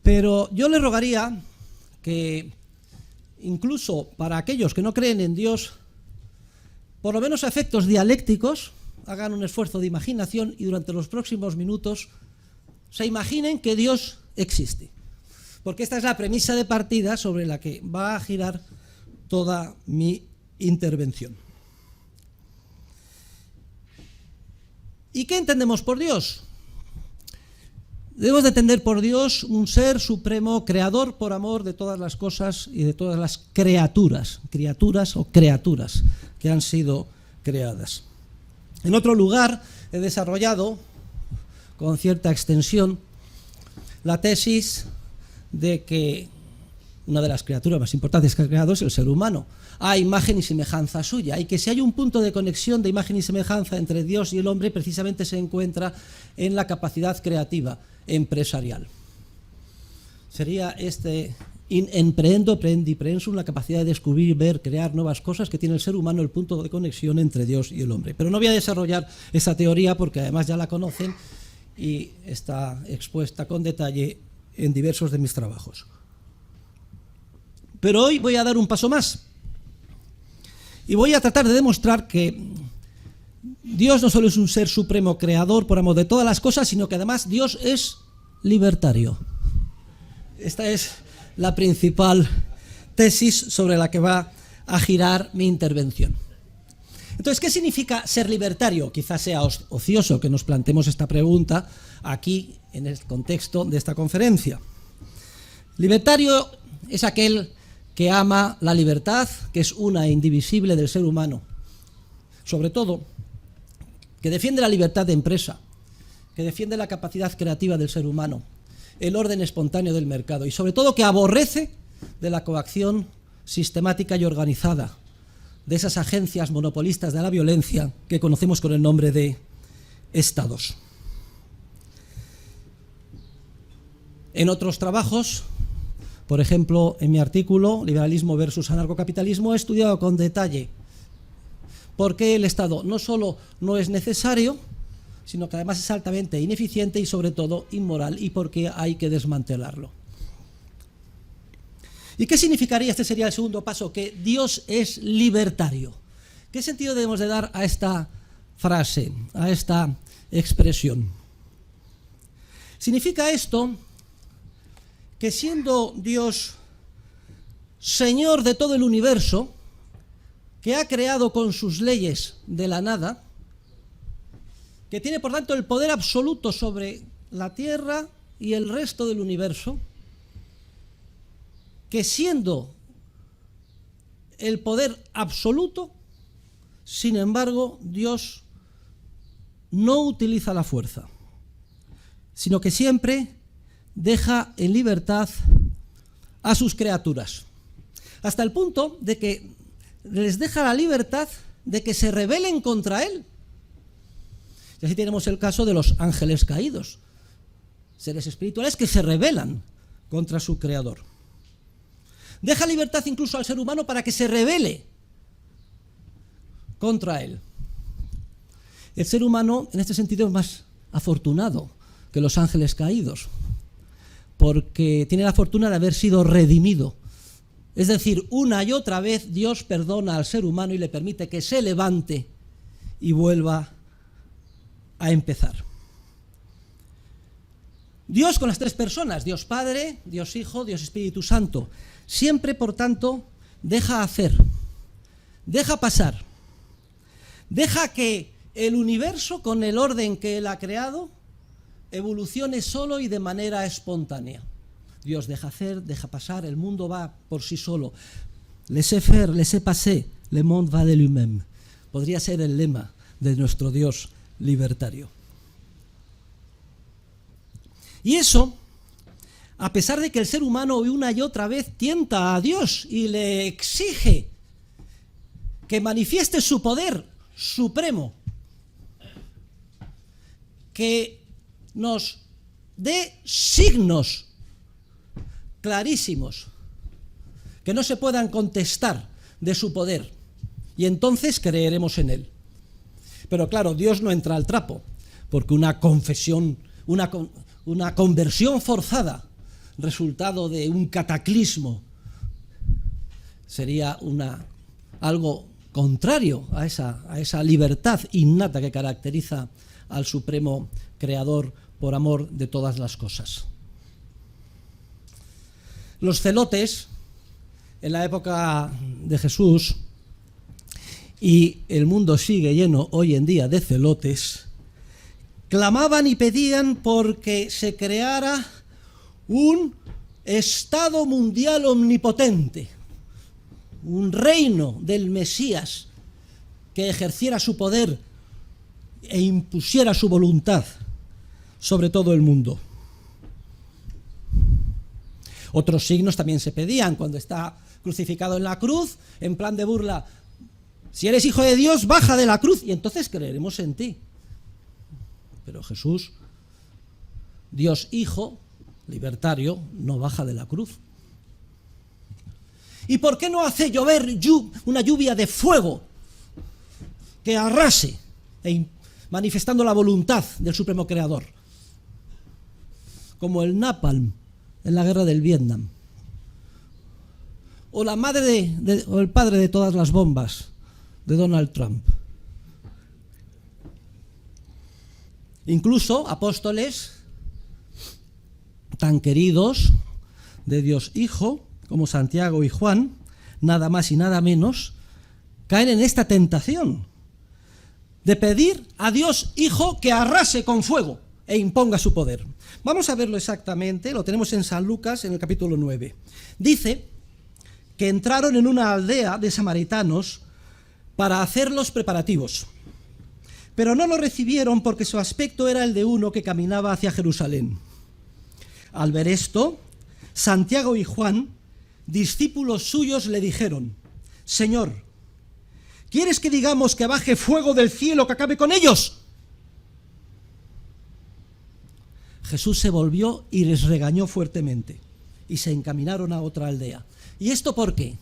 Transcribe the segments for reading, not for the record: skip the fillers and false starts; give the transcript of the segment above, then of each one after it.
Pero yo le rogaría que, incluso para aquellos que no creen en Dios, por lo menos a efectos dialécticos, hagan un esfuerzo de imaginación y durante los próximos minutos se imaginen que Dios existe. Porque esta es la premisa de partida sobre la que va a girar toda mi intervención. ¿Y qué entendemos por Dios? Debemos de entender por Dios un ser supremo, creador por amor de todas las cosas y de todas las criaturas que han sido creadas. En otro lugar he desarrollado con cierta extensión la tesis de que una de las criaturas más importantes que ha creado es el ser humano, a imagen y semejanza suya, y que si hay un punto de conexión de imagen y semejanza entre Dios y el hombre, precisamente se encuentra en la capacidad creativa empresarial. Sería este emprehendo, preendi prensum, la capacidad de descubrir, ver, crear nuevas cosas que tiene el ser humano, el punto de conexión entre Dios y el hombre. Pero no voy a desarrollar esta teoría porque además ya la conocen y está expuesta con detalle en diversos de mis trabajos. Pero hoy voy a dar un paso más y voy a tratar de demostrar que Dios no solo es un ser supremo creador por amor de todas las cosas, sino que además Dios es libertario. Esta es la principal tesis sobre la que va a girar mi intervención. Entonces, ¿qué significa ser libertario? Quizás sea ocioso que nos planteemos esta pregunta aquí en el contexto de esta conferencia. Libertario es aquel que ama la libertad, que es una e indivisible del ser humano. Sobre todo, que defiende la libertad de empresa, que defiende la capacidad creativa del ser humano, el orden espontáneo del mercado y sobre todo que aborrece de la coacción sistemática y organizada de esas agencias monopolistas de la violencia que conocemos con el nombre de estados. En otros trabajos, por ejemplo, en mi artículo Liberalismo versus anarcocapitalismo, he estudiado con detalle por qué el Estado no solo no es necesario, sino que además es altamente ineficiente y sobre todo inmoral, y por qué hay que desmantelarlo. ¿Y qué significaría? Este sería el segundo paso, que Dios es libertario. ¿Qué sentido debemos de dar a esta frase, a esta expresión? Significa esto que siendo Dios Señor de todo el universo, que ha creado con sus leyes de la nada, que tiene por tanto el poder absoluto sobre la Tierra y el resto del universo, que siendo el poder absoluto, sin embargo, Dios no utiliza la fuerza, sino que siempre deja en libertad a sus criaturas, hasta el punto de que les deja la libertad de que se rebelen contra Él. Y así tenemos el caso de los ángeles caídos, seres espirituales que se rebelan contra su Creador. Deja libertad incluso al ser humano para que se rebele contra Él. El ser humano, en este sentido, es más afortunado que los ángeles caídos, porque tiene la fortuna de haber sido redimido. Es decir, una y otra vez Dios perdona al ser humano y le permite que se levante y vuelva a empezar. Dios con las tres personas, Dios Padre, Dios Hijo, Dios Espíritu Santo, siempre, por tanto, deja hacer, deja pasar, deja que el universo, con el orden que Él ha creado, evolucione solo y de manera espontánea. Dios deja hacer, deja pasar, el mundo va por sí solo. Laissez faire, laissez passer, le monde va de lui-même. Podría ser el lema de nuestro Dios libertario. Y eso, a pesar de que el ser humano una y otra vez tienta a Dios y le exige que manifieste su poder supremo, que nos dé signos clarísimos que no se puedan contestar de su poder, y entonces creeremos en Él. Pero claro, Dios no entra al trapo, porque una conversión forzada resultado de un cataclismo. Sería algo contrario a esa libertad innata que caracteriza al Supremo Creador por amor de todas las cosas. Los celotes, en la época de Jesús, y el mundo sigue lleno hoy en día de celotes, clamaban y pedían porque se creara un Estado mundial omnipotente, un reino del Mesías que ejerciera su poder e impusiera su voluntad sobre todo el mundo. Otros signos también se pedían cuando está crucificado en la cruz, en plan de burla: si eres hijo de Dios, baja de la cruz y entonces creeremos en ti. Pero Jesús, Dios Hijo, libertario, no baja de la cruz. ¿Y por qué no hace llover una lluvia de fuego que arrase, manifestando la voluntad del Supremo Creador? Como el napalm en la guerra del Vietnam. O la madre o el padre de todas las bombas de Donald Trump. Incluso apóstoles tan queridos de Dios Hijo como Santiago y Juan, nada más y nada menos, caen en esta tentación de pedir a Dios Hijo que arrase con fuego e imponga su poder. Vamos a verlo exactamente, lo tenemos en San Lucas, en el capítulo 9. Dice que entraron en una aldea de samaritanos para hacer los preparativos, pero no lo recibieron porque su aspecto era el de uno que caminaba hacia Jerusalén. Al ver esto, Santiago y Juan, discípulos suyos, le dijeron: Señor, ¿quieres que digamos que baje fuego del cielo que acabe con ellos? Jesús se volvió y les regañó fuertemente y se encaminaron a otra aldea. ¿Y esto por qué?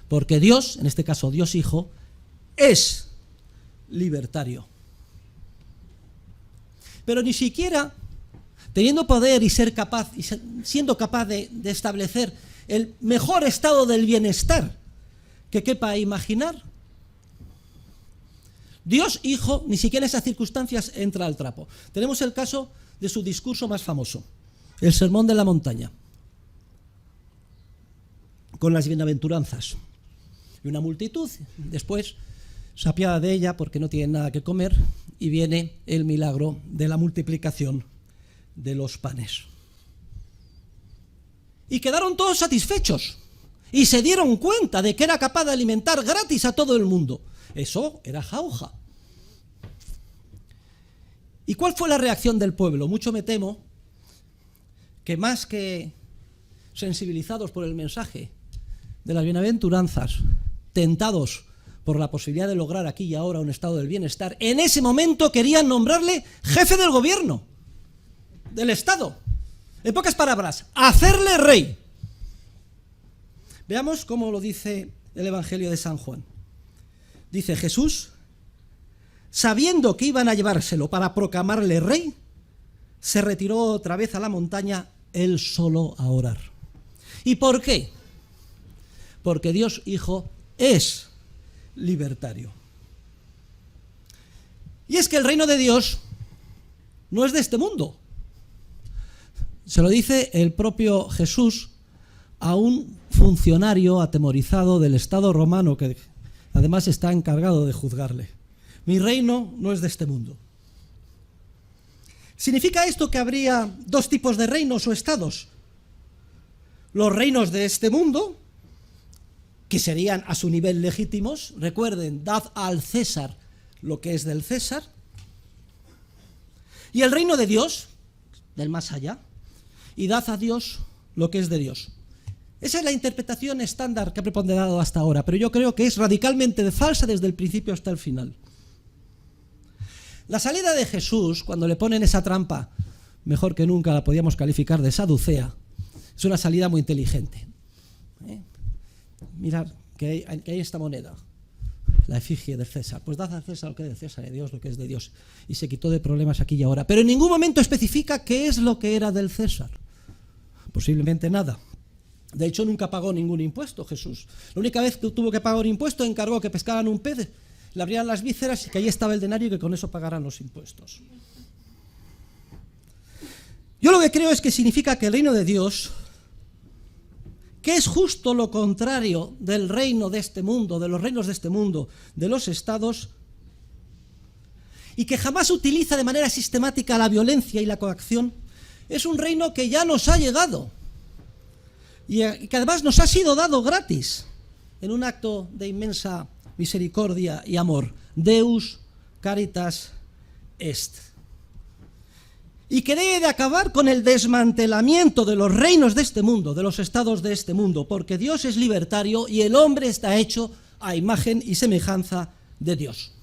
Porque Dios, en este caso Dios Hijo, es libertario. Pero ni siquiera teniendo poder y siendo capaz de establecer el mejor estado del bienestar que quepa imaginar, Dios Hijo ni siquiera en esas circunstancias entra al trapo. Tenemos el caso de su discurso más famoso, el Sermón de la Montaña, con las bienaventuranzas. Y una multitud después se apiada de ella porque no tiene nada que comer y viene el milagro de la multiplicación de los panes. Y quedaron todos satisfechos y se dieron cuenta de que era capaz de alimentar gratis a todo el mundo. Eso era jauja. ¿Y cuál fue la reacción del pueblo? Mucho me temo que más que sensibilizados por el mensaje de las bienaventuranzas, tentados por la posibilidad de lograr aquí y ahora un estado del bienestar, en ese momento querían nombrarle jefe del gobierno, del Estado. En pocas palabras, hacerle rey. Veamos cómo lo dice el Evangelio de San Juan. Dice: Jesús, sabiendo que iban a llevárselo para proclamarle rey, se retiró otra vez a la montaña él solo a orar. ¿Y por qué? Porque Dios Hijo es libertario. Y es que el reino de Dios no es de este mundo. Se lo dice el propio Jesús a un funcionario atemorizado del Estado romano que además está encargado de juzgarle. Mi reino no es de este mundo. ¿Significa esto que habría dos tipos de reinos o estados? Los reinos de este mundo, que serían a su nivel legítimos. Recuerden, dad al César lo que es del César. Y el reino de Dios, del más allá, y dad a Dios lo que es de Dios. Esa es la interpretación estándar que ha preponderado hasta ahora, pero yo creo que es radicalmente falsa desde el principio hasta el final. La salida de Jesús, cuando le ponen esa trampa, mejor que nunca la podíamos calificar de saducea, es una salida muy inteligente. Mirad que hay esta moneda, la efigie del César. Pues dad al César lo que es de César y a Dios lo que es de Dios. Y se quitó de problemas aquí y ahora. Pero en ningún momento especifica qué es lo que era del César. Posiblemente nada. De hecho, nunca pagó ningún impuesto Jesús. La única vez que tuvo que pagar un impuesto, encargó que pescaran un pez, le abrieran las vísceras y que ahí estaba el denario y que con eso pagaran los impuestos. Yo lo que creo es que significa que el reino de Dios, que es justo lo contrario del reino de este mundo, de los reinos de este mundo, de los estados, y que jamás utiliza de manera sistemática la violencia y la coacción, es un reino que ya nos ha llegado y que además nos ha sido dado gratis en un acto de inmensa misericordia y amor. Deus caritas est. Y que debe de acabar con el desmantelamiento de los reinos de este mundo, de los estados de este mundo, porque Dios es libertario y el hombre está hecho a imagen y semejanza de Dios.